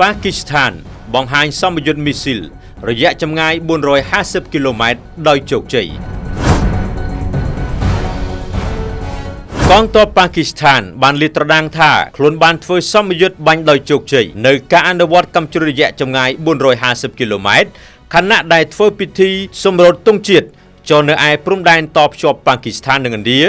ប៉ាគីស្ថានបង្ហាញសម្ពយុទ្ធមីស៊ីលរយៈចម្ងាយ450គីឡូម៉ែត្រដោយជោគជ័យកងទ័ពប៉ាគីស្ថានបានលាតត្រដាងថាខ្លួនបានធ្វើសម្ពយុទ្ធបាញ់ដោយជោគជ័យនៅការអនុវត្តកាំជ្រួចរយៈចម្ងាយ450គីឡូម៉ែត្រខណៈដែលធ្វើពិធីសម្រូតទង់ជាតិចូលនៅឯព្រំដែនតភ្ជាប់ប៉ាគីស្ថាននិងឥណ្ឌា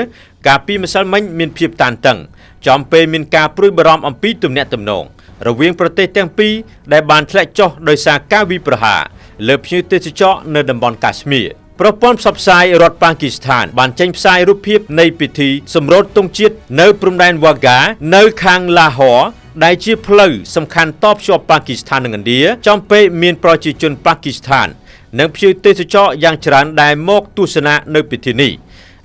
កាលពីម្សិលមិញមានភាពតានតឹងចំពេលមានការព្រួយបារម្ភអំពីទំនាក់ទំនងរវាងប្រទេសទាំងពីរដែលបានធ្លាក់ចុះដោយសារការវាយប្រហារលើភ្ញៀវទេសចរនៅតំបន់កាಶ್មៀរប្រព័ន្ធផ្សព្វផ្សាយរដ្ឋប៉ាគីស្ថានបានចេញផ្សាយរូបភាពនៃពិធីសម្រូតទង់ជាតិនៅព្រំដែនវ៉ាហ្គានៅខាងឡាហ័រដែលជាផ្លូវសំខាន់តភ្ជាប់ប៉ាគីស្ថាននិងឥណ្ឌាចំពេលមានប្រជាជនប៉ាគីស្ថាននិងភ្ញៀវទេសចរយ៉ាងច្រើនដែលមកទស្សនានៅពិធីនេះ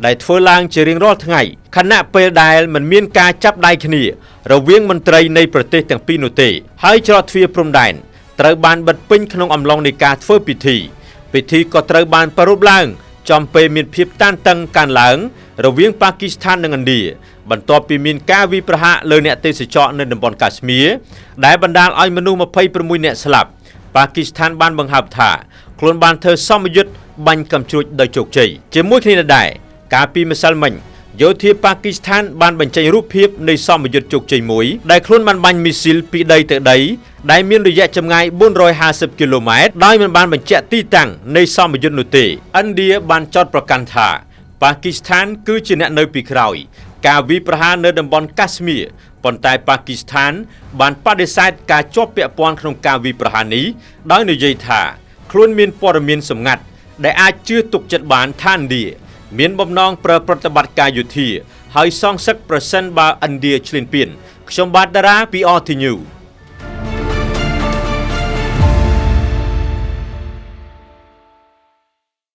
ដែលធ្វើឡើងជារៀងរាល់ថ្ងៃខណៈពេលដែលមិនមានការចាប់ដៃគ្នារវាងមន្ត្រីនៃប្រទេសទាំងពីរនោះទេហើយច្រកទ្វារព្រំដែនត្រូវបានបិទពេញក្នុងអំឡុងនៃការធ្វើពិធីក៏ត្រូវបានប្រារព្ធឡើងចំពេលមានភាពតានតឹងកើនឡើងរវាងប៉ាគីស្ថាននិងឥណ្ឌាបន្ទាប់ពីមានការវាយប្រហារលើអ្នកទេសចរនៅតំបន់កាಶ್មៀរដែលបណ្ដាលឲ្យមនុស្ស26នាក់ស្លាប់ប៉ាគីស្ថានបានបង្ហើបថាខ្លួនបានធ្វើសម្ពយុទ្ធបាញ់កាំជ្រួចដោយជោគជ័យជាមួយគ្នាដែរកាលពីម្សិលមិញយោធាប៉ាគីស្ថានបានបញ្ចេញរូបភាពនៃសម្ពយុទ្ធជោគជ័យមួយដែលខ្លួនបានបាញ់មីស៊ីលពីដីទៅដីដែលមានរយៈចម្ងាយ450គីឡូម៉ែត្រដោយមិនបានបញ្ជាក់ទីតាំងនៃសម្ពយុទ្ធនោះទេឥណ្ឌាបានចោទប្រកាន់ថាប៉ាគីស្ថានគឺជាអ្នកនៅពីក្រោយការវាយប្រហារនៅតំបន់កាಶ್មៀរប៉ុន្តែប៉ាគីស្ថានបានបដិសេធការជាប់ពាក់ព័ន្ធក្នុងការវាយប្រហារនេះដោយនិយាយថាខ្លួនមានព័ត៌មានសម្ងាត់ដែលអាចជឿទុកចិត្តបានថាឥណ្ឌាមានបំណងប្រើប្រតិបត្តិការយោធាហើយសងសឹកប្រសិនបើឥណ្ឌាឈ្លានពានខ្ញុំបាទតារាពី RT News